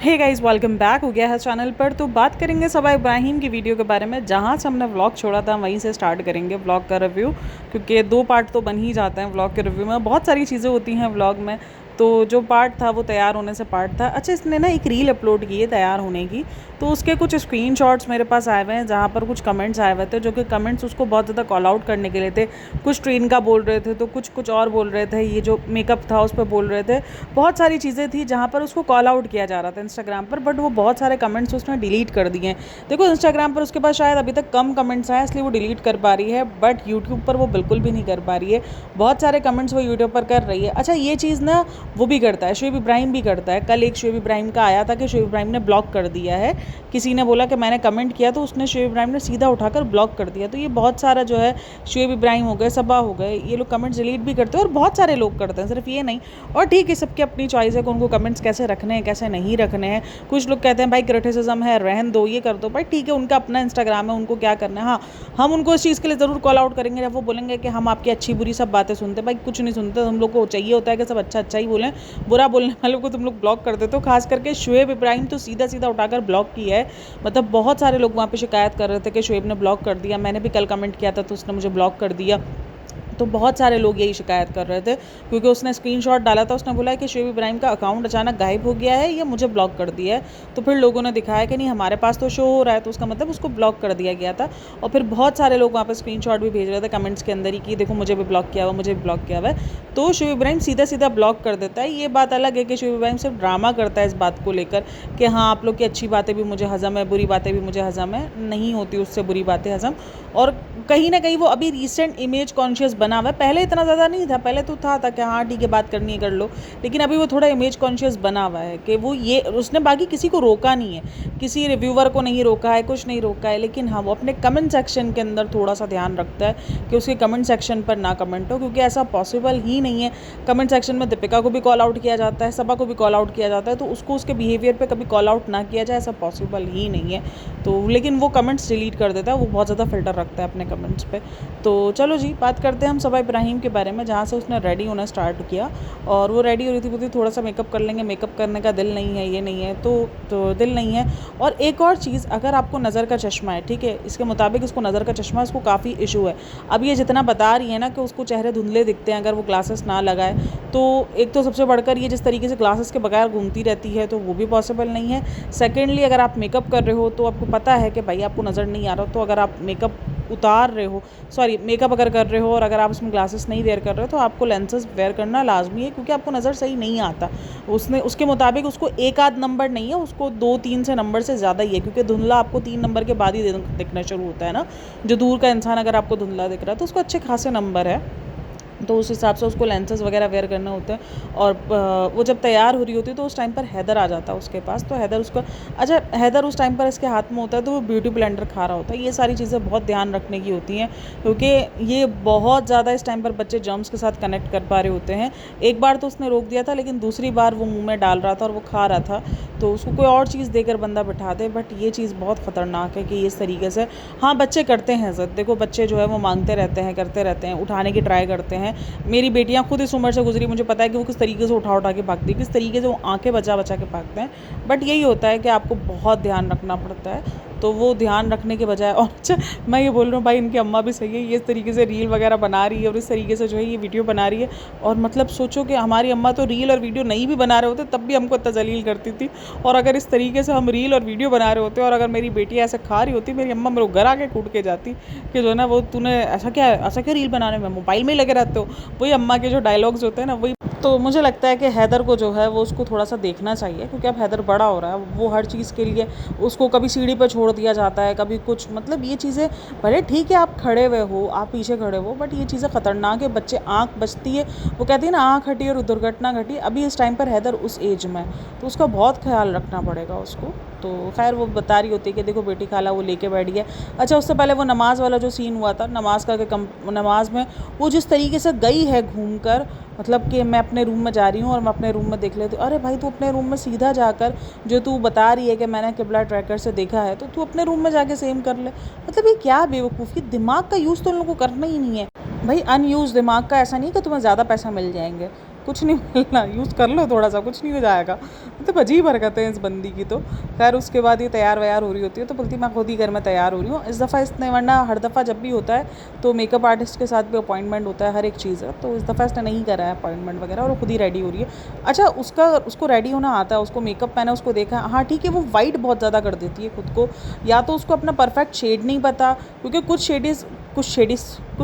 Hey guys, welcome back हो गया है चैनल पर। तो बात करेंगे सबा इब्राहिम की वीडियो के बारे में। जहाँ से हमने व्लॉग छोड़ा था वहीं से स्टार्ट करेंगे व्लॉग का रिव्यू, क्योंकि दो पार्ट तो बन ही जाते हैं व्लॉग के रिव्यू में। बहुत सारी चीज़ें होती हैं व्लॉग में, तो जो पार्ट था वो तैयार होने से पार्ट था। अच्छा, इसने ना एक रील अपलोड की है तैयार होने की, तो उसके कुछ स्क्रीनशॉट्स मेरे पास आए हुए हैं जहाँ पर कुछ कमेंट्स आए हुए थे, जो कि कमेंट्स उसको बहुत ज़्यादा कॉल आउट करने के लिए थे। कुछ ट्रेन का बोल रहे थे, तो कुछ और बोल रहे थे, ये जो मेकअप था उस पर बोल रहे थे। बहुत सारी चीज़ें थी जहाँ पर उसको कॉल आउट किया जा रहा था इंस्टाग्राम पर, बट वो बहुत सारे कमेंट्स उसने डिलीट कर दिए हैं। देखो, इंस्टाग्राम पर उसके पास शायद अभी तक कम कमेंट्स आए, इसलिए वो डिलीट कर पा रही है, बट यूट्यूब पर वो बिल्कुल भी नहीं कर पा रही है। बहुत सारे कमेंट्स वो यूट्यूब पर कर रही है। अच्छा, ये चीज़ ना वो भी करता है, शोएब इब्राहिम भी करता है। कल एक शोएब इब्राहिम का आया था कि शोएब इब्राहिम ने ब्लॉक कर दिया है। किसी ने बोला कि मैंने कमेंट किया, तो उसने शोएब इब्राहिम ने सीधा उठाकर ब्लॉक कर दिया। तो ये बहुत सारा जो है, शोएब इब्राहिम हो गए, सबा हो गए, ये लोग कमेंट्स डिलीट भी करते हैं और बहुत सारे लोग करते हैं, सिर्फ ये नहीं। और ठीक है, सबकी अपनी चॉइस है कि उनको कमेंट्स कैसे रखने हैं कैसे नहीं रखने हैं। कुछ लोग कहते हैं भाई क्रिटिसिज्म है, रहन दो, ये कर दो, भाई ठीक है, उनका अपना इंस्टाग्राम है, उनको क्या करना है। हाँ, हम उनको इस चीज़ के लिए ज़रूर कॉल आउट करेंगे जब वो बोलेंगे कि हम आपकी अच्छी बुरी सब बातें सुनते हैं। भाई कुछ नहीं सुनते, हम लोग को चाहिए होता है कि सब अच्छा अच्छा ही बोलें, बुरा बोलने वालों को तुम लोग ब्लॉक कर देते हो। खास करके शोएब इब्राहिम तो सीधा सीधा उठाकर ब्लॉक किया है। मतलब बहुत सारे लोग वहाँ पे शिकायत कर रहे थे कि शोएब ने ब्लॉक कर दिया। मैंने भी कल कमेंट किया था तो उसने मुझे ब्लॉक कर दिया। तो बहुत सारे लोग यही शिकायत कर रहे थे, क्योंकि उसने स्क्रीनशॉट डाला था। उसने बोला कि शोएब इब्राहिम का अकाउंट अचानक गायब हो गया है, ये मुझे ब्लॉक कर दिया है। तो फिर लोगों ने दिखाया कि नहीं, हमारे पास तो शो हो रहा है, तो उसका मतलब उसको ब्लॉक कर दिया गया था। और फिर बहुत सारे लोग वहाँ पर स्क्रीनशॉट भी भेज रहे थे कमेंट्स के अंदर ही कि देखो मुझे भी ब्लॉक किया हुआ, मुझे भी ब्लॉक किया हुआ है। तो शोएब इब्राहिम सीधा सीधा ब्लॉक कर देता है। ये बात अलग है कि शोएब इब्राहिम सिर्फ ड्रामा करता है इस बात को लेकर कि हाँ, आप लोग की अच्छी बातें भी मुझे हज़म है, बुरी बातें भी मुझे हज़म है। नहीं होती उससे बुरी बातें हज़म। और कहीं ना कहीं वो अभी रिसेंट इमेज कॉन्शियस बना हुआ है। पहले इतना ज़्यादा नहीं था, पहले तो था कि हाँ ठीक है, बात करनी है कर लो, लेकिन अभी वो थोड़ा इमेज कॉन्शियस बना हुआ है कि वो ये उसने बाकी किसी को रोका नहीं है, किसी रिव्यूवर को नहीं रोका है, कुछ नहीं रोका है। लेकिन हाँ, वो अपने कमेंट सेक्शन के अंदर थोड़ा सा ध्यान रखता है कि उसके कमेंट सेक्शन पर ना कमेंट हो, क्योंकि ऐसा पॉसिबल ही नहीं है। कमेंट सेक्शन में दीपिका को भी कॉल आउट किया जाता है, सबा को भी कॉल आउट किया जाता है, तो उसको उसके बिहेवियर पर कभी कॉल आउट ना किया जाए, ऐसा पॉसिबल ही नहीं है। तो लेकिन वो कमेंट्स डिलीट कर देता है, वो बहुत ज़्यादा फिल्टर रखता है अपने कमेंट्स पे। तो चलो जी, बात करते हैं हम सबा इब्राहिम के बारे में, जहाँ से उसने रेडी होना स्टार्ट किया। और वो रेडी हो रही थी, बोलती थोड़ा सा मेकअप कर लेंगे, मेकअप करने का दिल नहीं है, ये नहीं है, तो दिल नहीं है। और एक और चीज़, अगर आपको नज़र का चश्मा है, ठीक है, इसके मुताबिक इसको नज़र का चश्मा, इसको काफ़ी इशू है। अब ये जितना बता रही है ना कि उसको चेहरे धुंधले दिखते हैं अगर वो ग्लासेस ना लगाए, तो एक तो सबसे बढ़कर ये जिस तरीके से ग्लासेस के बगैर घूमती रहती है, तो वो भी पॉसिबल नहीं है। सेकेंडली, अगर आप मेकअप कर रहे हो तो आपको पता है कि भाई आपको नज़र नहीं आ रहा, तो अगर आप मेकअप उतार रहे हो, सॉरी मेकअप अगर कर रहे हो और अगर आप उसमें ग्लासेस नहीं वेयर कर रहे हो, तो आपको लेंसेज वेयर करना लाजमी है, क्योंकि आपको नज़र सही नहीं आता। उसने उसके मुताबिक उसको एक आध नंबर नहीं है, उसको 2-3 से नंबर से ज़्यादा ही है, क्योंकि धुंधला आपको 3 नंबर के बाद ही दिखना शुरू होता है ना। जो दूर का इंसान अगर आपको धुंधला दिख रहा है तो उसको अच्छे खासे नंबर है, तो उस हिसाब से उसको लेंसेज वगैरह वेयर करना होता है। और वो जब तैयार हो रही होती है तो उस टाइम पर हैदर आ जाता है उसके पास, तो हैदर उसको, अच्छा हैदर उस टाइम पर इसके हाथ में होता है, तो वो ब्यूटी ब्लेंडर खा रहा होता है। ये सारी चीज़ें बहुत ध्यान रखने की होती हैं, क्योंकि ये बहुत ज़्यादा इस टाइम पर बच्चे जर्म्स के साथ कनेक्ट कर पा रहे होते हैं। एक बार तो उसने रोक दिया था, लेकिन दूसरी बार वो मुँह में डाल रहा था और वो खा रहा था, तो उसको कोई और चीज़ देकर बंदा बिठा दे। बट ये चीज़ बहुत ख़तरनाक है कि इस तरीके से, हाँ बच्चे करते हैं ज़िद, देखो बच्चे जो है वो मांगते रहते हैं, करते रहते हैं, उठाने की ट्राई करते हैं। मेरी बेटियां खुद इस उम्र से गुजरी, मुझे पता है कि वो किस तरीके से उठा उठा के भागती है, किस तरीके से वो आंखें बचा बचा के भागते हैं। बट यही होता है कि आपको बहुत ध्यान रखना पड़ता है, तो वो ध्यान रखने के बजाय, और अच्छा मैं ये बोल रहा हूँ भाई, इनकी अम्मा भी सही है, ये इस तरीके से रील वगैरह बना रही है और इस तरीके से जो है ये वीडियो बना रही है। और मतलब सोचो कि हमारी अम्मा तो रील और वीडियो नहीं भी बना रहे होते तब भी हमको इतना जलील करती थी, और अगर इस तरीके से हम रील और वीडियो बना रहे होते और अगर मेरी बेटी ऐसे खा रही होती, मेरी अम्मा मेरे को घर आके कूट के जाती कि जो है ना, वो तूने ऐसा क्या रील बनाने में मोबाइल में ही लगे रहते हो। वही अम्मा के जो डायलॉग्स होते हैं ना, वही। तो मुझे लगता है कि हैदर को जो है वो उसको थोड़ा सा देखना चाहिए, क्योंकि अब हैदर बड़ा हो रहा है, वो हर चीज़ के लिए उसको कभी सीढ़ी पर छोड़ दिया जाता है, कभी कुछ, मतलब ये चीज़ें, भले ठीक है आप खड़े हुए हो, आप पीछे खड़े हो, बट ये चीज़ें ख़तरनाक है। बच्चे, आँख बचती है, वो कहती है ना आँख हटी और दुर्घटना घटी। अभी इस टाइम पर हैदर उस एज में, तो उसका बहुत ख्याल रखना पड़ेगा उसको। तो खैर वो बता रही होती है कि देखो बेटी खाला वो लेके बैठ गया। अच्छा, उससे पहले वो नमाज़ वाला जो सीन हुआ था, नमाज़ का, नमाज़ में वो जिस तरीके से गई है घूम कर, मतलब कि मैं अपने रूम में जा रही हूँ और मैं अपने रूम में देख लेती हूँ। अरे भाई, तू अपने रूम में सीधा जाकर, जो तू बता रही है कि मैंने किबला ट्रैकर से देखा है, तो तू अपने रूम में जाके सेम कर ले। मतलब ये क्या बेवकूफ़ी, दिमाग का यूज़ तो उन लोगों को करना ही नहीं है भाई। अनयूज़ दिमाग का ऐसा नहीं कि तुम्हें ज़्यादा पैसा मिल जाएंगे, कुछ नहीं मिलना, यूज़ कर लो थोड़ा सा, कुछ नहीं हो जाएगा। मतलब अजीब हरकतें हैं इस बंदी की तो। खैर उसके बाद ये तैयार वैयार हो रही होती है तो बोलती मैं खुद ही घर में तैयार हो रही हूँ इस दफ़ा, इसने वरना हर दफ़ा जब भी होता है तो मेकअप आर्टिस्ट के साथ भी अपॉइंटमेंट होता है, हर एक चीज़ है, तो इस दफ़ा इसने नहीं करा है अपॉइंटमेंट वगैरह और वो खुद ही रेडी हो रही है। अच्छा उसको रेडी होना आता है, उसको मेकअप पहना उसको देखा, हाँ ठीक है, वो वाइट बहुत ज़्यादा कर देती है खुद को, या तो उसको अपना परफेक्ट शेड नहीं पता, क्योंकि कुछ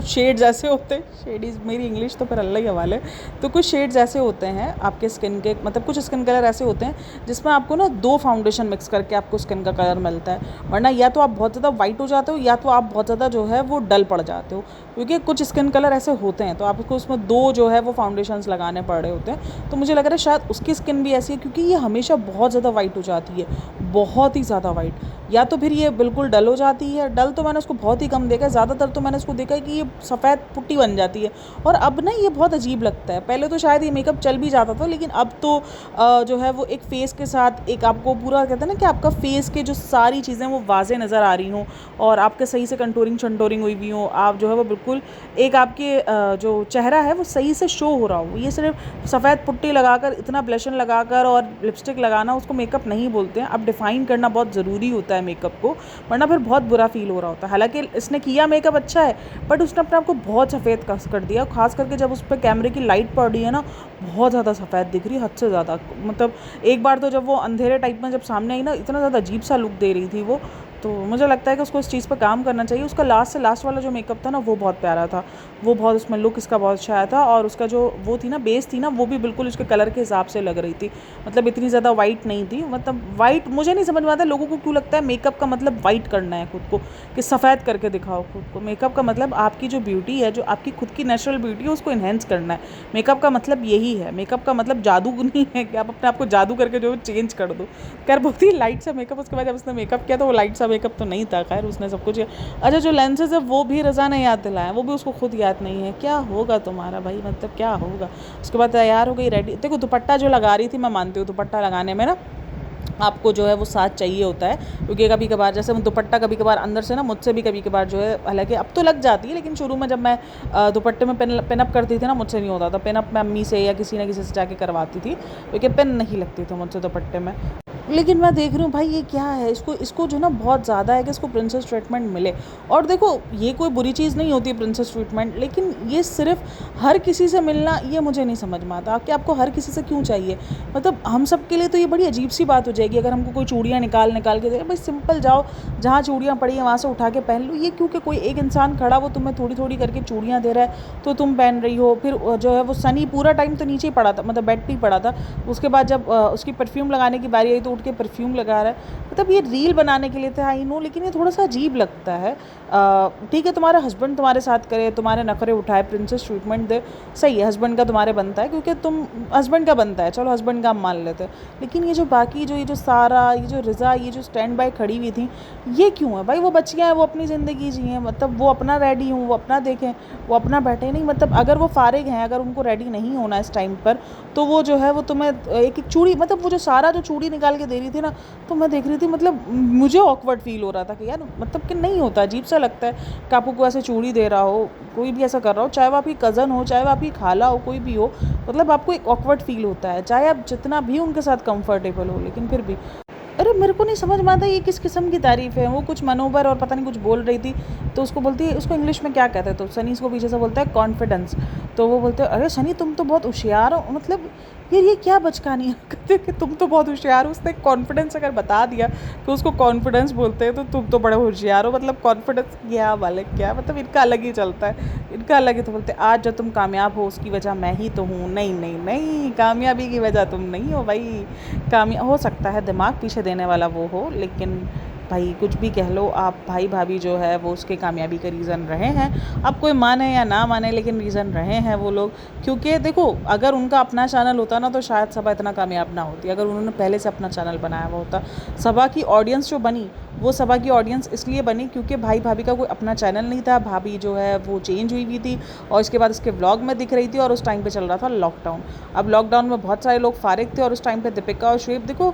शेड्स ऐसे होते हैं, शेडीज़ मेरी इंग्लिश तो फिर अल्लाह ही हवाले, तो कुछ शेड्स ऐसे होते हैं आपके स्किन के, मतलब कुछ स्किन कलर ऐसे होते हैं जिसमें आपको ना 2 फाउंडेशन मिक्स करके आपको स्किन का कलर मिलता है, वरना या तो आप बहुत ज़्यादा वाइट हो जाते हो या तो आप बहुत ज़्यादा जो है वो डल पड़ जाते हो, क्योंकि कुछ स्किन कलर ऐसे होते हैं तो आपको उसमें 2 जो है वो फाउंडेशंस लगाने पड़ रहे होते हैं। तो मुझे लग रहा है शायद उसकी स्किन भी ऐसी है, क्योंकि ये हमेशा बहुत ज़्यादा वाइट हो जाती है, बहुत ही ज़्यादा वाइट, या तो फिर ये बिल्कुल डल हो जाती है। डल तो मैंने उसको बहुत ही कम देखा है, ज़्यादातर तो मैंने उसको देखा है कि ये सफ़ेद पुट्टी बन जाती है, और अब ना ये बहुत अजीब लगता है। पहले तो शायद ये मेकअप चल भी जाता था, लेकिन अब तो जो है वो एक फ़ेस के साथ एक आपको पूरा कहते हैं ना कि आपका फ़ेस के जो सारी चीज़ें वो वाज़े नज़र आ रही हों और आपके सही से कंटूरिंग शंटोरिंग हुई हुई हो, आप जो है वो बिल्कुल एक आपके जो चेहरा है वो सही से शो हो रहा हो। ये सिर्फ सफ़ेद पुट्टी लगाकर, इतना ब्लशन लगाकर और लिपस्टिक लगाना उसको मेकअप नहीं बोलते हैं। अब डिफ़ाइन करना बहुत ज़रूरी होता है मेकअप को, वरना फिर बहुत बुरा फील हो रहा होता है। हालांकि इसने किया मेकअप अच्छा है, बट उसने अपने आप को बहुत सफ़ेद कर दिया, खास करके जब उस पर कैमरे की लाइट पड़ रही है ना, बहुत ज़्यादा सफ़ेद दिख रही है, हद से ज़्यादा। मतलब एक बार तो जब वो अंधेरे टाइप में जब सामने आई ना, इतना ज़्यादा अजीब सा लुक दे रही थी वो, तो मुझे लगता है कि उसको इस चीज़ पर काम करना चाहिए। उसका लास्ट से लास्ट वाला जो मेकअप था ना वो बहुत प्यारा था, वो बहुत उसमें लुक इसका बहुत अच्छा आया था, और उसका जो वो थी ना बेस थी ना, वो भी बिल्कुल उसके कलर के हिसाब से लग रही थी, मतलब इतनी ज़्यादा वाइट नहीं थी। मतलब वाइट मुझे नहीं समझ में आता लोगों को क्यों लगता है मेकअप का मतलब वाइट करना है खुद को, कि सफ़ेद करके दिखाओ खुद को। मेकअप का मतलब आपकी जो ब्यूटी है, जो आपकी खुद की नेचुरल ब्यूटी है, उसको इन्हेंस करना है। मेकअप का मतलब यही है। मेकअप का मतलब जादू नहीं है कि आप अपने आप को जादू करके जो चेंज कर दो। खैर बहुत ही लाइट सा मेकअप, उसके बाद जब उसने मेकअप किया तो वो लाइट सा मेकअप तो नहीं था, खैर उसने सब कुछ। अच्छा जो लेंसेज है वो भी रज़ा ने याद दिलाया, वो भी उसको खुद याद नहीं है। क्या होगा तुम्हारा भाई, मतलब क्या होगा। उसके बाद तैयार हो गई, रेडी। देखो दुपट्टा जो लगा रही थी, मैं मानती हूँ दुपट्टा लगाने में ना आपको जो है वो साथ चाहिए होता है, क्योंकि कभी कभार जैसे दुपट्टा कभी कभार अंदर से ना मुझसे भी कभी कभार जो है, हालांकि अब तो लग जाती है, लेकिन शुरू में जब मैं दुपट्टे में पिनअप करती थी ना, मुझसे नहीं होता था पिनअप। मैं अम्मी से या किसी न किसी से जाके करवाती थी, क्योंकि पिन नहीं लगती थी मुझसे दुपट्टे में। लेकिन मैं देख रही हूँ भाई ये क्या है, इसको जो ना बहुत ज़्यादा है कि इसको प्रिंसेस ट्रीटमेंट मिले। और देखो ये कोई बुरी चीज़ नहीं होती है प्रिंसेस ट्रीटमेंट, लेकिन ये सिर्फ हर किसी से मिलना, ये मुझे नहीं समझ में आता कि आपको हर किसी से क्यों चाहिए। मतलब हम सब के लिए तो ये बड़ी अजीब सी बात हो जाएगी अगर हमको कोई चूड़ियाँ निकाल के दे। भाई सिंपल जाओ, जहाँ चूड़ियाँ पड़ी हैं वहाँ से उठा के पहन लो। ये क्योंकि कोई एक इंसान खड़ा वो तुम्हें थोड़ी थोड़ी करके चूड़ियाँ दे रहा है तो तुम पहन रही हो। फिर जो है वो सनी पूरा टाइम तो नीचे ही पड़ा था, मतलब बेड पे ही पड़ा था। उसके बाद जब उसकी परफ्यूम लगाने की बारी आई तो उठ के परफ्यूम लगा रहा है। मतलब ये रील बनाने के लिए था, आई नो, लेकिन ये थोड़ा सा अजीब लगता है। ठीक है तुम्हारा हस्बैंड तुम्हारे साथ करे, तुम्हारे नखरे उठाए, प्रिंसेस ट्रीटमेंट दे, सही है, हस्बैंड का तुम्हारे बनता है, क्योंकि तुम हस्बैंड का बनता है, चलो हस्बैंड का हम मान लेते हैं। लेकिन ये जो बाकी जो ये जो सारा ये जो रिज़ा ये जो स्टैंड बाय खड़ी हुई थी, ये क्यों है भाई। वो बच्चियाँ हैं, वो अपनी ज़िंदगी जिए, मतलब वो अपना रेडी हूँ, वो अपना देखें, वो अपना बैठे नहीं। मतलब अगर वो फारिग हैं, अगर उनको रेडी नहीं होना इस टाइम पर, तो वो जो है वो तुम्हें एक एक चूड़ी, मतलब वो जो सारा जो चूड़ी निकाल के दे रही थी ना, तो मैं देख रही थी, मतलब मुझे ऑकवर्ड फील हो रहा था कि यार मतलब कि नहीं होता, अजीब सा लगता है कि आपको कोई ऐसे चूड़ी दे रहा हो, कोई भी ऐसा कर रहा हो, चाहे वो आपकी कज़न हो, चाहे वो आपकी खाला हो, कोई भी हो, मतलब आपको एक ऑकवर्ड फील होता है, चाहे आप जितना भी उनके साथ कंफर्टेबल हो, लेकिन फिर भी। अरे मेरे को नहीं समझ में आता ये किस किस्म की तारीफ़ है। वो कुछ मनोबर और पता नहीं कुछ बोल रही थी, तो उसको बोलती है, उसको इंग्लिश में क्या कहते हैं, तो सनी इसको पीछे से बोलता है कॉन्फिडेंस। तो वो बोलते हैं अरे सनी तुम तो बहुत होशियार हो। मतलब यार ये क्या बचकानी है, कहते हैं कि तुम तो बहुत होशियार हो। उसने कॉन्फिडेंस अगर बता दिया कि उसको कॉन्फिडेंस बोलते हैं तो तुम तो बड़े होशियार हो, मतलब कॉन्फिडेंस क्या वाले क्या, मतलब इनका अलग ही चलता है, इनका अलग ही। तो बोलते आज जो तुम कामयाब हो उसकी वजह मैं ही तो हूँ। नहीं नहीं नहीं, कामयाबी की वजह तुम नहीं हो भाई। कामयाब हो सकता है दिमाग पीछे देने वाला वो हो, लेकिन भाई कुछ भी कह लो आप, भाई भाभी जो है वो उसके कामयाबी का रीज़न रहे हैं। अब कोई माने या ना माने, लेकिन रीज़न रहे हैं वो लोग। क्योंकि देखो अगर उनका अपना चैनल होता ना तो शायद सबा इतना कामयाब ना होती, अगर उन्होंने पहले से अपना चैनल बनाया हुआ होता। सबा की ऑडियंस जो बनी वो सबा की ऑडियंस इसलिए बनी क्योंकि भाई भाभी का कोई अपना चैनल नहीं था। भाभी जो है वो चेंज हुई थी और इसके बाद उसके व्लॉग में दिख रही थी, और उस टाइम पे चल रहा था लॉकडाउन। अब लॉकडाउन में बहुत सारे लोग फारिग थे, और उस टाइम पे दीपिका और शुएब देखो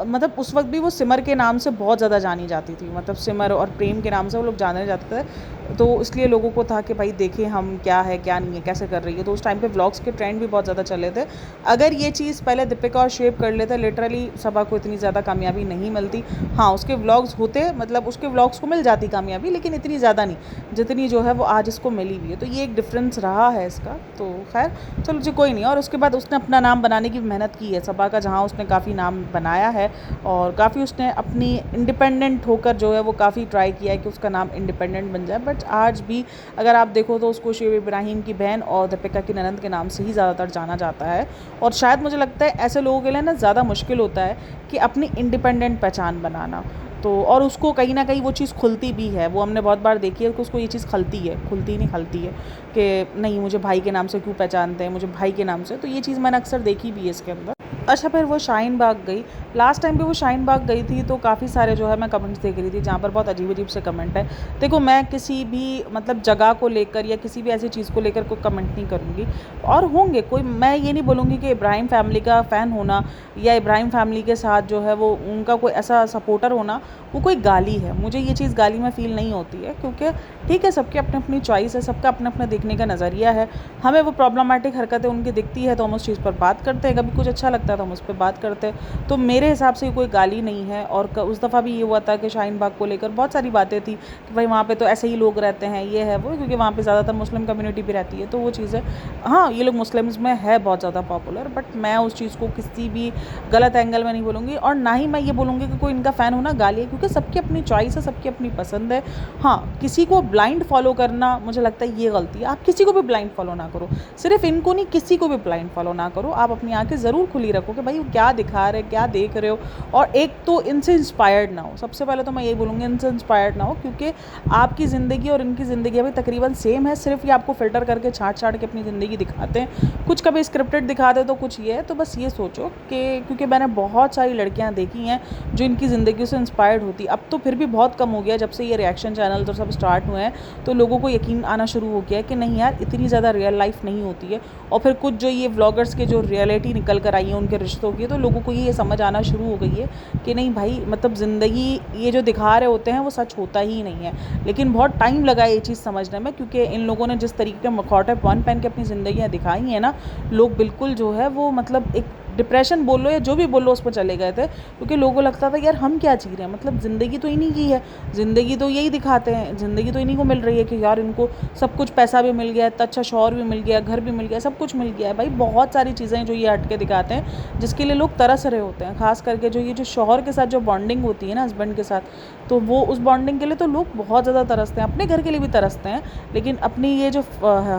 मतलब उस वक्त भी वो सिमर के नाम से बहुत ज़्यादा जानी जाती थी, मतलब सिमर और प्रेम के नाम से वो लोग जाने जाते थे। तो इसलिए लोगों को था कि भाई देखें हम क्या है क्या नहीं है, कैसे कर रही है। तो उस टाइम पे व्लॉग्स के ट्रेंड भी बहुत ज़्यादा चले थे। अगर ये चीज़ पहले दीपिका और शेप कर लेते, लिटरली सबा को इतनी ज़्यादा कामयाबी नहीं मिलती। हाँ, उसके व्लॉग्स होते, मतलब उसके व्लॉग्स को मिल जाती कामयाबी, लेकिन इतनी ज़्यादा नहीं जितनी जो है वो आज इसको मिली हुई है। तो ये एक डिफरेंस रहा है इसका। तो खैर चलो जी, कोई नहीं। और उसके बाद उसने अपना नाम बनाने की मेहनत की है सबा का, जहाँ उसने काफ़ी नाम बनाया है और काफ़ी उसने अपनी इंडिपेंडेंट होकर जो है वो काफ़ी ट्राई किया है कि उसका नाम इंडिपेंडेंट बन जाए। बट आज भी अगर आप देखो तो उसको शेब इब्राहिम की बहन और दीपिका की ननंद के नाम से ही ज़्यादातर जाना जाता है। और शायद मुझे लगता है ऐसे लोगों के लिए ना ज़्यादा मुश्किल होता है कि अपनी इंडिपेंडेंट पहचान बनाना। तो और उसको कहीं ना कहीं वो चीज़ खुलती भी है, वो हमने बहुत बार देखी है कि उसको ये चीज़ खलती है, खुलती नहीं खलती है कि नहीं मुझे भाई के नाम से क्यों पहचानते हैं, मुझे भाई के नाम से। तो ये चीज़ मैंने अक्सर देखी भी है इसके अंदर। अच्छा, फिर वो शाहीन बाग गई। लास्ट टाइम पे वो शाहीन बाग गई थी तो काफ़ी सारे जो है मैं कमेंट्स देख रही थी जहाँ पर बहुत अजीब से कमेंट है। देखो, मैं किसी भी मतलब जगह को लेकर या किसी भी ऐसी चीज़ को लेकर कोई कमेंट नहीं करूँगी। और होंगे कोई, मैं ये नहीं बोलूँगी कि इब्राहिम फैमिली का फ़ैन होना या इब्राहिम फैमिली के साथ जो है वो उनका कोई ऐसा सपोर्टर होना वो कोई गाली है। मुझे ये चीज़ गाली में फ़ील नहीं होती है, क्योंकि ठीक है, सबकी अपनी अपनी चॉइस है, सबका अपना अपना देखने का नज़रिया है। हमें वो प्रॉब्लमेटिक हरकतें उनकी दिखती है तो हम उस चीज़ पर बात करते हैं, कभी कुछ अच्छा लगता है तो हम उस पर बात करते हैं। तो मेरे हिसाब से कोई गाली नहीं है। और उस दफ़ा भी ये हुआ था कि शाहीन बाग को लेकर बहुत सारी बातें थी कि भाई वहाँ पे तो ऐसे ही लोग रहते हैं, ये है वो, क्योंकि वहाँ पे ज़्यादातर मुस्लिम कम्युनिटी भी रहती है। तो वो चीज़ है, हाँ ये लोग मुस्लिम्स में है बहुत ज़्यादा पॉपुलर। बट मैं उस चीज़ को किसी भी गलत एंगल में नहीं बोलूँगी और ना ही मैं ये बोलूँगी कि कोई इनका फ़ैन होना गाली है, क्योंकि सबकी अपनी चॉइस है, सबकी अपनी पसंद है। हाँ, किसी को ब्लाइंड फॉलो करना मुझे लगता है ये गलती है। आप किसी को भी ब्लाइंड फॉलो ना करो, सिर्फ इनको नहीं, किसी को भी ब्लाइंड फॉलो ना करो। आप अपनी आंखें ज़रूर खुली रखो कि भाई वो क्या दिखा रहे, क्या देख रहे हो। और एक तो इनसे इंस्पायर्ड ना हो, सबसे पहले तो मैं यही बोलूँगी, इनसे इंस्पायर्ड ना हो, क्योंकि आपकी ज़िंदगी और इनकी ज़िंदगी अभी तकरीबन सेम है। सिर्फ ये आपको फ़िल्टर करके छाँट के अपनी ज़िंदगी दिखाते हैं, कुछ कभी स्क्रिप्टेड दिखाते तो कुछ ये है। तो बस ये सोचो कि क्योंकि मैंने बहुत सारी लड़कियाँ देखी हैं जो इनकी ज़िंदगी से इंस्पायर्ड होती। अब तो फिर भी बहुत कम हो गया, जब से ये रिएक्शन चैनल तो सब स्टार्ट हुए हैं तो लोगों को यकीन आना शुरू हो गया है कि नहीं यार, इतनी ज़्यादा रियल लाइफ नहीं होती है। और फिर कुछ जो ये व्लॉगर्स के जो रियलिटी निकल कर आई है उनके रिश्तों की, तो लोगों को ये समझ आना शुरू हो गई है कि नहीं भाई, मतलब ज़िंदगी ये जो दिखा रहे होते हैं वो सच होता ही नहीं है। लेकिन बहुत टाइम लगा ये चीज़ समझने में, क्योंकि इन लोगों ने जिस तरीके के मखौटे पहन के अपनी ज़िंदगियाँ दिखाई हैं ना, लोग बिल्कुल जो है वो मतलब एक डिप्रेशन बोल लो या जो भी बोल लो उस पर चले गए थे। क्योंकि लोगों को लगता था यार हम क्या जी रहे हैं, मतलब ज़िंदगी तो इन्हीं की है, ज़िंदगी तो यही दिखाते हैं, ज़िंदगी तो इन्हीं को मिल रही है कि यार इनको सब कुछ, पैसा भी मिल गया, इतना अच्छा शौहर भी मिल गया, घर भी मिल गया, सब कुछ मिल गया है। भाई बहुत सारी चीज़ें जो ये हट के दिखाते हैं जिसके लिए लोग तरस रहे होते हैं। खास करके जो ये जो शौहर के साथ जो बॉन्डिंग होती है ना हस्बैंड के साथ, तो वो उस बॉन्डिंग के लिए तो लोग बहुत ज़्यादा तरसते हैं, अपने घर के लिए भी तरसते हैं, लेकिन अपनी ये जो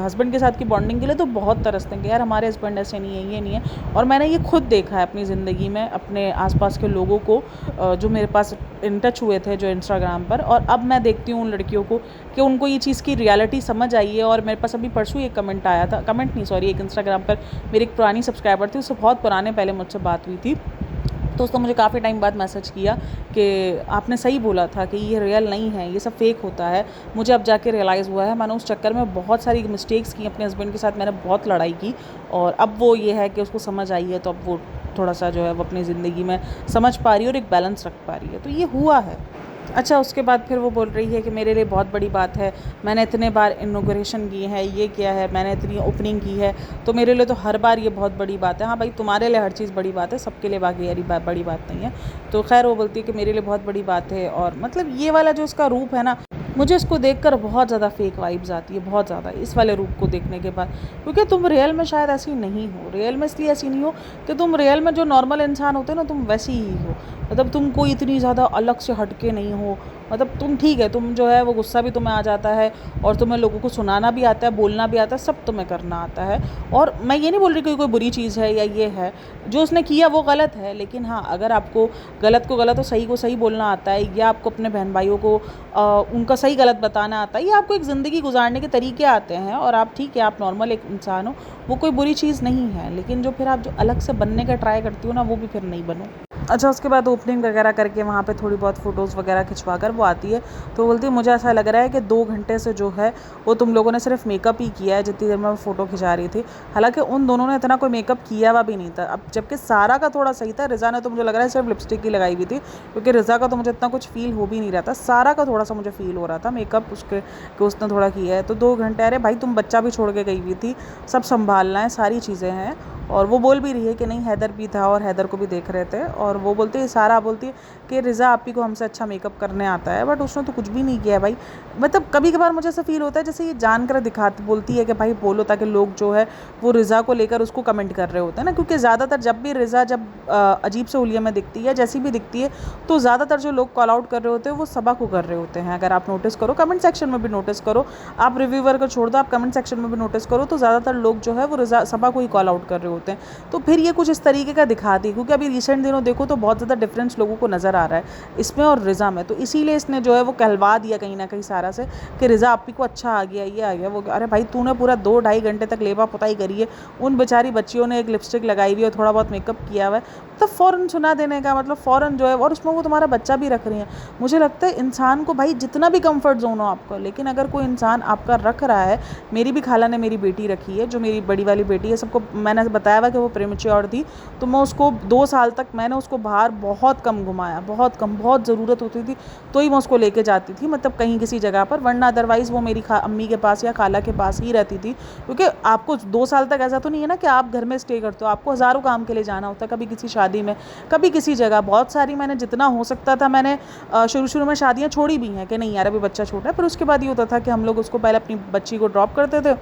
हस्बैंड के साथ की बॉन्डिंग के लिए तो बहुत तरसते हैं कि यार हमारे हस्बैंड ऐसे नहीं है, ये नहीं है। और मैंने ये खुद देखा है अपनी ज़िंदगी में, अपने आसपास के लोगों को जो मेरे पास इन टच हुए थे जो इंस्टाग्राम पर। और अब मैं देखती हूँ उन लड़कियों को कि उनको ये चीज़ की रियलिटी समझ आई है। और मेरे पास अभी परसों एक कमेंट आया था, कमेंट नहीं सॉरी, एक इंस्टाग्राम पर मेरी एक पुरानी सब्सक्राइबर थी, उससे बहुत पुराने पहले मुझसे बात हुई थी। तो उसने मुझे काफ़ी टाइम बाद मैसेज किया कि आपने सही बोला था कि ये रियल नहीं है, ये सब फेक होता है। मुझे अब जाके रियलाइज़ हुआ है, मैंने उस चक्कर में बहुत सारी मिस्टेक्स की, अपने हस्बैंड के साथ मैंने बहुत लड़ाई की। और अब वो ये है कि उसको समझ आई है, तो अब वो थोड़ा सा जो है वो अपनी ज़िंदगी में समझ पा रही है और एक बैलेंस रख पा रही है। तो ये हुआ है। अच्छा, उसके बाद फिर वो बोल रही है कि मेरे लिए बहुत बड़ी बात है, मैंने इतने बार इनॉग्रेशन की है, ये किया है, मैंने इतनी ओपनिंग की है, तो मेरे लिए तो हर बार ये बहुत बड़ी बात है। हाँ भाई, तुम्हारे लिए हर चीज़ बड़ी बात है, सबके लिए बाकी यारी बड़ी बात नहीं है। तो खैर वो बोलती है कि मेरे लिए बहुत बड़ी बात है। और मतलब ये वाला जो उसका रूप है ना, मुझे इसको देखकर बहुत ज़्यादा फेक वाइब्स आती है, बहुत ज़्यादा, इस वाले रूप को देखने के बाद। क्योंकि तुम रियल में शायद ऐसी नहीं हो, रियल में इसलिए ऐसी नहीं हो कि तुम रियल में जो नॉर्मल इंसान होते हैं ना, तुम वैसी ही हो। मतलब तुम कोई इतनी ज़्यादा अलग से हटके नहीं हो। मतलब तुम ठीक है, तुम जो है वो गुस्सा भी तुम्हें आ जाता है और तुम्हें लोगों को सुनाना भी आता है, बोलना भी आता है, सब तुम्हें करना आता है। और मैं ये नहीं बोल रही कि कोई बुरी चीज़ है या ये है, जो उसने किया वो गलत है। लेकिन हाँ, अगर आपको गलत को गलत और सही को सही बोलना आता है, या आपको अपने बहन भाइयों को उनका सही गलत बताना आता है, या आपको एक ज़िंदगी गुजारने के तरीके आते हैं, और आप ठीक है, आप नॉर्मल एक इंसान हो, वो कोई बुरी चीज़ नहीं है। लेकिन जो फिर आप जो अलग से बनने का ट्राई करती हो ना, वो भी फिर नहीं बनो। अच्छा, उसके बाद ओपनिंग वगैरह करके वहाँ पे थोड़ी बहुत फ़ोटोज़ वगैरह खिंचवा कर वो आती है। तो बोलती है मुझे ऐसा लग रहा है कि 2 घंटे से जो है वो तुम लोगों ने सिर्फ़ मेकअप ही किया है जितनी देर में मैं फ़ोटो खिंचा रही थी। हालाँकि उन दोनों ने इतना कोई मेकअप किया हुआ भी नहीं था। अब जबकि सारा का थोड़ा सही था, रिज़ा ने तो मुझे लग रहा है सिर्फ़ लिपस्टिक ही लगाई हुई थी, क्योंकि रिज़ा का तो मुझे इतना कुछ फ़ील हो भी नहीं रहा था। सारा का थोड़ा-सा मुझे फ़ील हो रहा था मेकअप उसके कि उसने थोड़ा किया है। तो 2 घंटे, अरे भाई तुम बच्चा भी छोड़ के गई हुई थी, सब सँभालना है, सारी चीज़ें हैं। और वो बोल भी रही है कि नहीं हैदर भी था और हैदर को भी देख रहे थे। और वो बोलती है, सारा बोलती है कि रिज़ा आपी को हमसे अच्छा मेकअप करने आता है, बट उसने तो कुछ भी नहीं किया है भाई। मतलब कभी कभार मुझे ऐसा फील होता है जैसे ये जानकर दिखाती बोलती है कि भाई बोलो, ताकि लोग जो है वो रिज़ा को लेकर उसको कमेंट कर रहे होते हैं ना, क्योंकि ज़्यादातर जब भी रिज़ा जब अजीब से हुलिया में दिखती है, जैसी भी दिखती है, तो ज़्यादातर जो लोग कॉल आउट कर रहे होते हैं वो सबा को कर रहे होते हैं। अगर आप नोटिस करो, कमेंट सेक्शन में भी नोटिस करो, आप रिव्यूअर को छोड़ दो, आप कमेंट सेक्शन में भी नोटिस करो, तो ज़्यादातर लोग जो है वो रिज़ा सबा को ही कॉल आउट कर रहे होते हैं। तो फिर ये कुछ इस तरीके का दिखाती है, क्योंकि अभी रिसेंट दिनों देखो तो बहुत ज़्यादा डिफरेंस लोगों को नज़र आ रहा है इसमें और रिज़ा में। तो इसीलिए इसने जो है वो कहलवा दिया कहीं ना कहीं सारा से कि रिज़ा आपी को अच्छा आ गया, ये आ गया, वो। अरे भाई तूने पूरा 2-2.5 घंटे तक लेपा पुताई करी है, उन बेचारी बच्चियों ने एक लिपस्टिक लगाई हुई है और थोड़ा बहुत मेकअप किया हुआ है, तो फ़ौरन सुना देने का मतलब फ़ौरन जो है, और उसमें वो तुम्हारा बच्चा भी रख रही है। मुझे लगता है इंसान को भाई जितना भी कंफर्ट जोन हो आपका, लेकिन अगर कोई इंसान आपका रख रहा है, मेरी भी खाला ने मेरी बेटी रखी है, जो मेरी बड़ी वाली बेटी है, सबको मैंने बताया हुआ कि वो प्रीमेच्योर थी, तो मैं उसको 2 साल तक मैंने उसको बाहर बहुत कम घुमाया, बहुत कम, बहुत ज़रूरत होती थी तो ही मैं उसको लेके जाती थी, मतलब कहीं किसी जगह पर, वरना अदरवाइज़ वो मेरी अम्मी के पास या खाला के पास ही रहती थी। क्योंकि आपको 2 साल तक ऐसा तो नहीं है ना कि आप घर में स्टे करते हो, आपको हज़ारों काम के लिए जाना होता है, कभी किसी शादी में, कभी किसी जगह। बहुत सारी मैंने जितना हो सकता था मैंने शुरू में शादियाँ छोड़ी भी हैं कि नहीं यार अभी बच्चा छोटा है, पर उसके बाद ये होता था कि हम लोग उसको पहले अपनी बच्ची को ड्रॉप करते थे,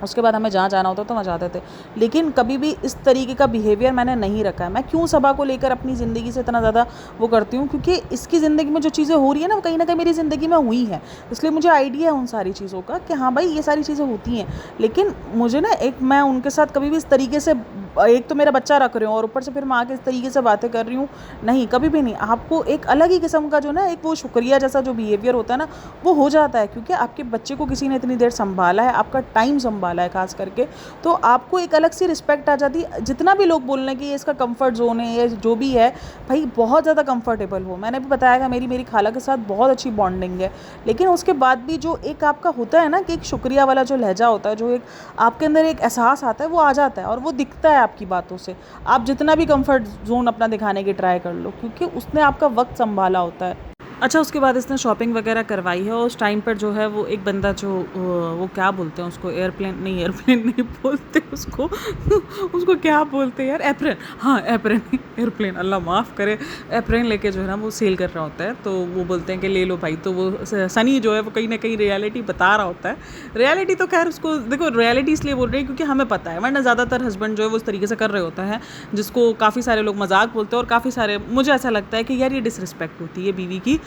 उसके बाद हमें जहाँ जाना होता तो वहाँ जाते थे। लेकिन कभी भी इस तरीके का बिहेवियर मैंने नहीं रखा है। मैं क्यों सबा को लेकर अपनी ज़िंदगी से इतना ज़्यादा वो करती हूँ, क्योंकि इसकी ज़िंदगी में जो चीज़ें हो रही है ना, वो कहीं ना कहीं मेरी ज़िंदगी में हुई है, इसलिए मुझे आइडिया है उन सारी चीज़ों का कि हाँ भाई ये सारी चीज़ें होती हैं। लेकिन मुझे ना, एक मैं उनके साथ कभी भी इस तरीके से, एक तो मेरा बच्चा रख रही हूँ और ऊपर से फिर मैं आके इस तरीके से बातें कर रही हूँ, नहीं, कभी भी नहीं। आपको एक अलग ही किस्म का जो ना एक वो शुक्रिया जैसा जो बिहेवियर होता है ना, वो हो जाता है, क्योंकि आपके बच्चे को किसी ने इतनी देर संभाला है, आपका टाइम संभाला है खास करके, तो आपको एक अलग सी रिस्पेक्ट आ जाती है। जितना भी लोग बोल रहे हैं कि ये इसका कंफर्ट जोन है, ये जो भी है भाई, बहुत ज़्यादा कंफर्टेबल हो। मैंने भी बताया था मेरी खाला के साथ बहुत अच्छी बॉन्डिंग है, लेकिन उसके बाद भी जो एक आपका होता है ना कि एक शुक्रिया वाला जो लहजा होता है, जो एक आपके अंदर एक एहसास आता है, वो आ जाता है और वो दिखता है आपकी बातों से। आप जितना भी कंफर्ट जोन अपना दिखाने की ट्राई कर लो, क्योंकि उसने आपका वक्त संभाला होता है। अच्छा, उसके बाद इसने शॉपिंग वगैरह करवाई है, और उस टाइम पर जो है वो एक बंदा जो वो क्या बोलते हैं उसको, एयरप्लेन नहीं बोलते उसको उसको क्या बोलते हैं यार, एप्रन, हाँ एप्रन, एयरप्लेन, अल्लाह माफ़ करे, एप्रन लेके जो है ना वो सेल कर रहा होता है। तो वो बोलते हैं कि ले लो भाई, तो वो सनी जो है वो कहीं ना कहीं रियलिटी बता रहा होता है। रियलिटी तो खैर उसको देखो, रियलिटी इसलिए बोल रही है क्योंकि हमें पता है, वरना ज़्यादातर हस्बैंड जो है वो उस तरीके से कर रहे होते हैं, जिसको काफ़ी सारे लोग मजाक बोलते हैं, और काफ़ी सारे, मुझे ऐसा लगता है कि यार ये डिसरिस्पेक्ट होती है बीवी की।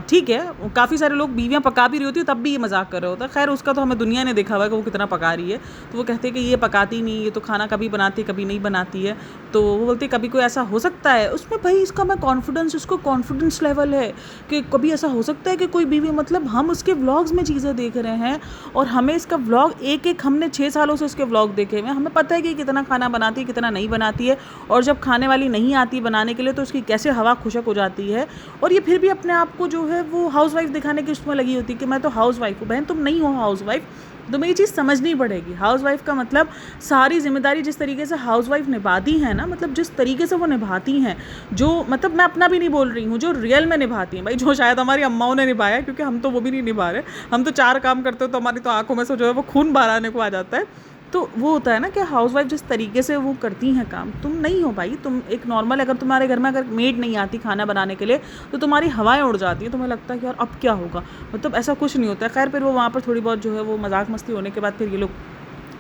ठीक है, काफ़ी सारे लोग बीवियाँ पका भी रही होती है तब भी ये मजाक कर रहे होता है। खैर उसका तो हमें दुनिया ने देखा हुआ है कि वो कितना पका रही है। तो वो कहते हैं कि ये पकाती नहीं, ये तो खाना कभी बनाती है कभी नहीं बनाती है। तो वो बोलते कभी कोई ऐसा हो सकता है उसमें, भाई इसका मैं कॉन्फिडेंस, उसको कॉन्फिडेंस लेवल है कि कभी ऐसा हो सकता है कि कोई बीवी, मतलब हम उसके व्लॉग्स में चीज़ें देख रहे हैं और हमें इसका व्लॉग एक हमने 6 सालों से उसके व्लॉग देखे हुए हैं, हमें पता है कि कितना खाना बनाती है कितना नहीं बनाती है, और जब खाने वाली नहीं आती बनाने के लिए तो उसकी कैसे हवा खुशक हो जाती है। और ये फिर भी अपने आप को जो है वो हाउस वाइफ दिखाने की उसमें लगी होती है कि मैं तो हाउस वाइफ हूँ। बहन तुम नहीं हो हाउस वाइफ, तुम्हें ये चीज़ समझनी पड़ेगी। हाउस वाइफ का मतलब सारी जिम्मेदारी जिस तरीके से हाउस वाइफ निभाती है ना, मतलब जिस तरीके से वो निभाती हैं, जो मतलब मैं अपना भी नहीं बोल रही हूँ, जो रियल में निभाती हैं भाई, जो शायद हमारी अम्माओं ने निभाया, क्योंकि हम तो वो भी नहीं निभा रहे। हम तो 4 काम करते हो तो हमारी तो आंखों में से जो है वो खून बाहर आने को आ जाता है। तो वो होता है ना कि हाउसवाइफ जिस तरीके से वो करती हैं काम, तुम नहीं हो भाई। तुम एक नॉर्मल, अगर तुम्हारे घर में अगर मेड नहीं आती खाना बनाने के लिए तो तुम्हारी हवाएं उड़ जाती हैं, तुम्हें लगता है कि यार अब क्या होगा, मतलब ऐसा कुछ नहीं होता है। खैर फिर वो वहाँ पर थोड़ी बहुत जो है वो मजाक मस्ती होने के बाद फिर ये लोग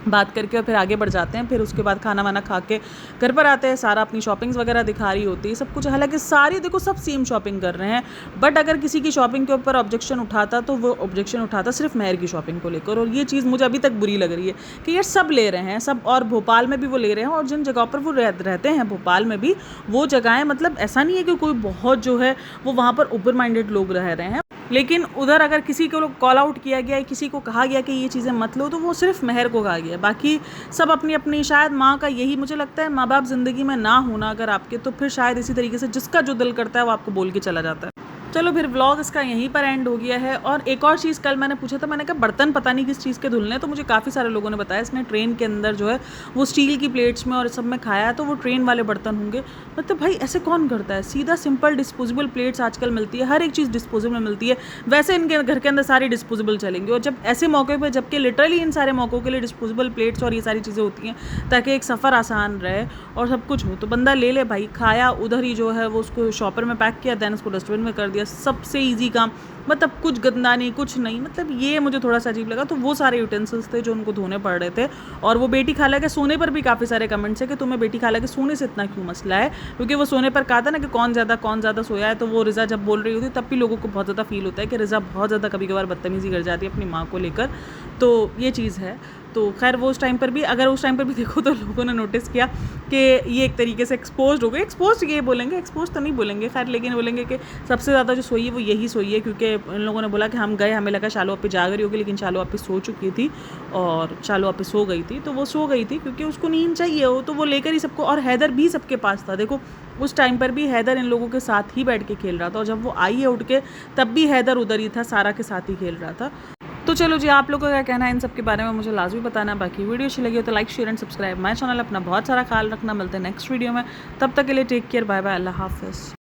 बात करके और फिर आगे बढ़ जाते हैं। फिर उसके बाद खाना वाना खा के घर पर आते हैं, सारा अपनी शॉपिंग्स वगैरह दिखा रही होती है सब कुछ। हालांकि सारी देखो सब सेम शॉपिंग कर रहे हैं, बट अगर किसी की शॉपिंग के ऊपर ऑब्जेक्शन उठाता तो वो ऑब्जेक्शन उठाता सिर्फ मेहर की शॉपिंग को लेकर। और ये चीज़ मुझे अभी तक बुरी लग रही है कि यार सब ले रहे हैं सब, और भोपाल में भी वो ले रहे हैं, और जिन जगहों पर वो रहते हैं भोपाल में भी वो जगहें, मतलब ऐसा नहीं है कि कोई बहुत जो है वो वहाँ पर ओपन माइंडेड लोग रह रहे हैं, लेकिन उधर अगर किसी को कॉल आउट किया गया है, किसी को कहा गया कि ये चीज़ें मत लो, तो वो सिर्फ मेहर को कहा गया। बाकी सब अपनी अपनी, शायद माँ का यही मुझे लगता है, माँ बाप ज़िंदगी में ना होना अगर आपके, तो फिर शायद इसी तरीके से जिसका जो दिल करता है वो आपको बोल के चला जाता है। चलो फिर व्लॉग इसका यहीं पर एंड हो गया है। और एक और चीज़ कल मैंने पूछा था, मैंने कहा बर्तन पता नहीं किस चीज़ के धुलने, तो मुझे काफ़ी सारे लोगों ने बताया इसने ट्रेन के अंदर जो है वो स्टील की प्लेट्स में और सब में खाया है, तो वो ट्रेन वाले बर्तन होंगे। मतलब भाई ऐसे कौन करता है? सीधा सिंपल डिस्पोजेबल प्लेट्स आजकल मिलती है, हर एक चीज़ डिस्पोजेबल मिलती है। वैसे इनके घर के अंदर सारी डिस्पोजेबल चलेंगी, और जब ऐसे मौके पर, जबकि लिटरली इन सारे मौक़ों के लिए डिस्पोजेबल प्लेट्स और ये सारी चीज़ें होती हैं ताकि एक सफ़र आसान रहे और सब कुछ हो, तो बंदा ले ले भाई। खाया उधर ही जो है वो उसको शॉपर में पैक किया, दैन उसको डस्टबिन में कर दिया, सबसे ईजी काम। मतलब कुछ गंदा नहीं, कुछ नहीं। मतलब ये मुझे थोड़ा सा अजीब लगा। तो वो सारे यूटेंसिल्स थे जो उनको धोने पड़ रहे थे। और वो बेटी खाला के सोने पर भी काफ़ी सारे कमेंट्स है कि तुम्हें बेटी खाला के सोने से इतना क्यों मसला है, क्योंकि वो सोने पर कहा था ना कि कौन ज़्यादा सोया है, तो वो रिज़ा जब बोल रही होती तब भी लोगों को बहुत ज़्यादा फील होता है कि रिज़ा बहुत ज़्यादा कभी कभार बदतमीज़ी कर जाती है अपनी माँ को लेकर। तो ये चीज़ है। तो खैर वो उस टाइम पर भी, अगर उस टाइम पर भी देखो तो लोगों ने नोटिस किया कि ये एक तरीके से एक्सपोज हो गए। एक्सपोज ये बोलेंगे, एक्सपोज तो नहीं बोलेंगे खैर, लेकिन बोलेंगे कि सबसे ज़्यादा जो सोई है वो यही सोई है, क्योंकि इन लोगों ने बोला कि हम गए, हमें लगा शालू आपी जाग रही होगी, लेकिन शालू आपी सो चुकी थी और शालू आपी सो गई थी। तो वो सो गई थी क्योंकि उसको नींद चाहिए हो, तो वो लेकर ही सबको। और हैदर भी सबके पास था। देखो उस टाइम पर भी हैदर इन लोगों के साथ ही बैठ के खेल रहा था, और जब वो आई है उठ के तब भी हैदर उधर ही था, सारा के साथ ही खेल रहा था। तो चलो जी, आप लोगों का क्या कहना है इन सब के बारे में मुझे लाजमी बताना। बाकी वीडियो अच्छी लगी हो तो like share and subscribe my channel. अपना बहुत सारा ख्याल रखना, मिलते हैं नेक्स्ट वीडियो में। तब तक के लिए टेक केयर, बाय बाय, अल्लाह हाफिज़।